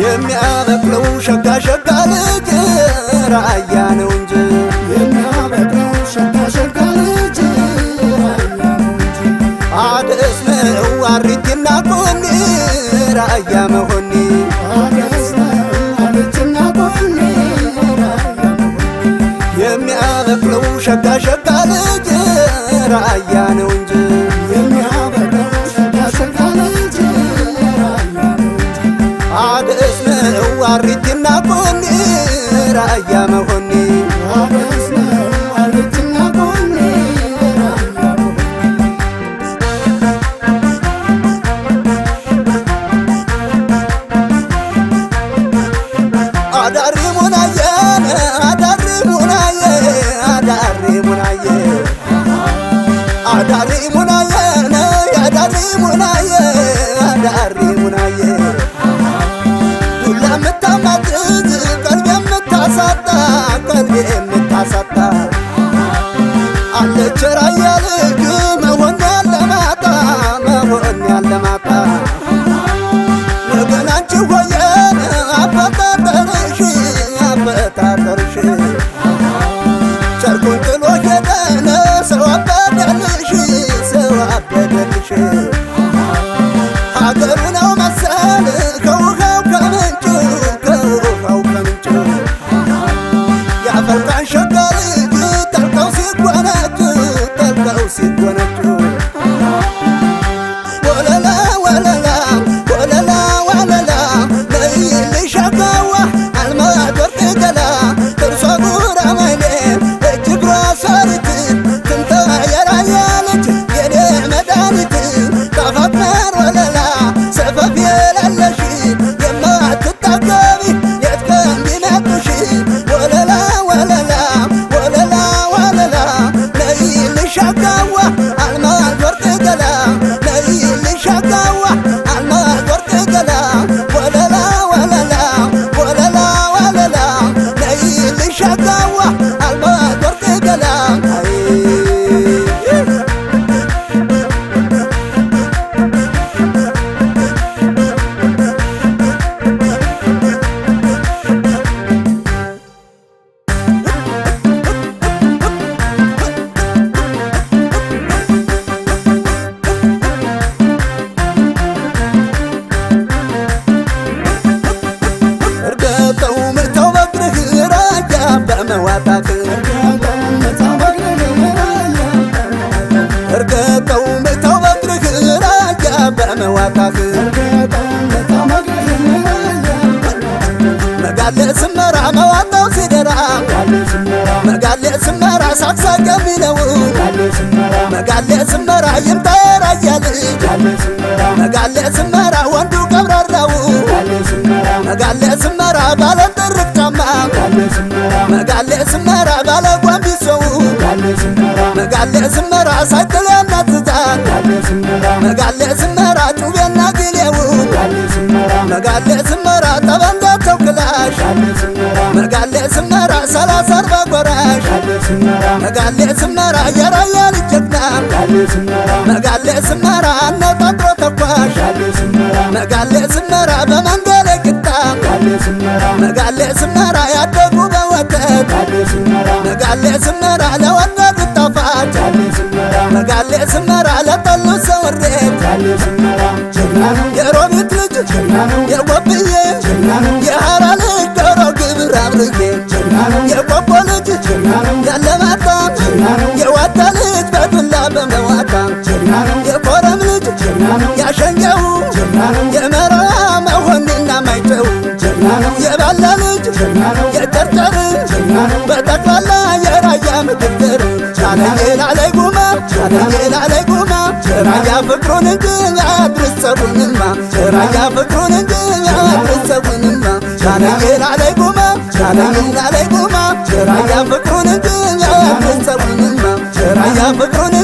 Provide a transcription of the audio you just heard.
የሚያበቅለው ሸጋ ሸጋ ልጅ ራያ ነው እንጂ የሚያበቅለው ሸጋ ሸጋ ልጅ ራያ ነው እንጂ አደስ ነው አሪቲና ቆኒ ራያ መሆኒ አደስ ነው አሪቲና ቆኒ ራያ መሆኒ የሚያበቅለው ሸጋ ሸጋ ልጅ ራያ ነው እንጂ የሚያበቅለው ሸጋ ሸጋ ልጅ ራያ ነው እንጂ አደስ ነው አሪቲና ቆኒ ራያ መሆኒ አደስ ነው አሪቲና ቆኒ ራያ መሆኒ አዳሪ ሙናየን አዳሪ ሙናየ አዳሪ ሙናየ አዳሪ ሙናየን አዳሪ ሙናየ አዳሪ ሙናየ ዱላ የምታማጥዝ ቀልቤ የምታሳጣ ቀልቤ የምታሳጣ አለች ራያ ልጅ መሆን ያለማጣ መሆን ያለማጣ ነገን አንቺ ሆየን አፈጣጠርሽ አፈጣጠርሽ ጨርቁን ጥሎ ሄደን ሰው አበደልሽ ሰው አበደልሽ ሀገሩ ነው መሰል ከውሃው ከምንጩ ከውሃው ከምንጩ ያፈልቃን ሸጋ ልጅ ጠልቀው ሲጎነጩ ጠልቀው ሲጎነጩ ወለላ ወለላ ወለላ ወለላ ነይልኝ ሸጋዋ አልማዝ ወርቅ ገላ ጥርሷ ጉራማይሌ እጅ እግሯ ሰሪት ትንታ የራያ ልጅ የኔ መድኃኒት ጣፋጭ ማር ወለላ ሰፈፍ የሌለሽ የማትጠገቢ የት ከሚመጡሽ ወለላ ወለላ ወለላ ወለላ ነይልኝ ሸጋዋ አልማዝ ወርቅ ገላ ነይልኝ ሸጋዋ አልማዝ ወርቅ ገላ ወለላ ወለላ ወለላ ወለላ ነይልኝ ሸጋዋ አልማዝ ወርቅ ገላ እርገጠው ምርተው በግርህ ራያ በመዋጣት እርገጠው ምርተው በግርህ ራያ በመዋጣት መጋለ ስመራ መዋጣው ሲደራ መጋለ ስመራ ሳቅሳቅ የሚለው መጋለ ስመራ ይምጣ የራያ ልጅ መጋለ ስመራ ወንዱ ቀብራራው መጋለ ስመራ ባለ ጥርቅ ጫማ መጋለ ስመራ ባለ ጓንቢሶው መጋለ ስመራ ሳይጥል ያናትታል መጋለ ስመራ ጩቤና ግሌው መጋለ ስመራ ጠበንጃቸው ክላሽ መጋለ ስመራ 30-40 ጎራሽ መጋለ ስመራ የራያ ልጅ ጀግና መጋለ ስመራ አነጣጥሮ ተኳሽ መጋለ ስመራ በመንገድ ቅጣ መጋለ ስመራ ያደጉ በወተት መጋለ ስመራ ለወደዱ ጣፋጭ መጋለ ስመራ ለጠሉ ሰውሬት የሮቢት ልጅ የቆብዬ የሐራ ልጅ ዶሮ ግብር አብርጌ የቆቦ ልጅ ያለማጣ የዋታ ልጅ በዱላ በመዋታ የኮረም ልጅ ያሸንገው የመራ መሆንና ማይጨው የባላ ልጅ የጨርጨር በጠቅላላ የራያ ምድር ቻለጌላ ላይ ጉማ ቻለጌላ ላይ ጉማ ራያ ፍቅሩን እንጂ አያድርስ ሰቡንማ ራያ ፍቅሩን እንጂ አያድርስ ሰቡንማ ቻለጌላ ላይ ጉማ ቻለጌላ ላይ ጉማ ራያ ፍቅሩን እንጂ አያድርስ ሰቡንማ ራያ ፍቅሩን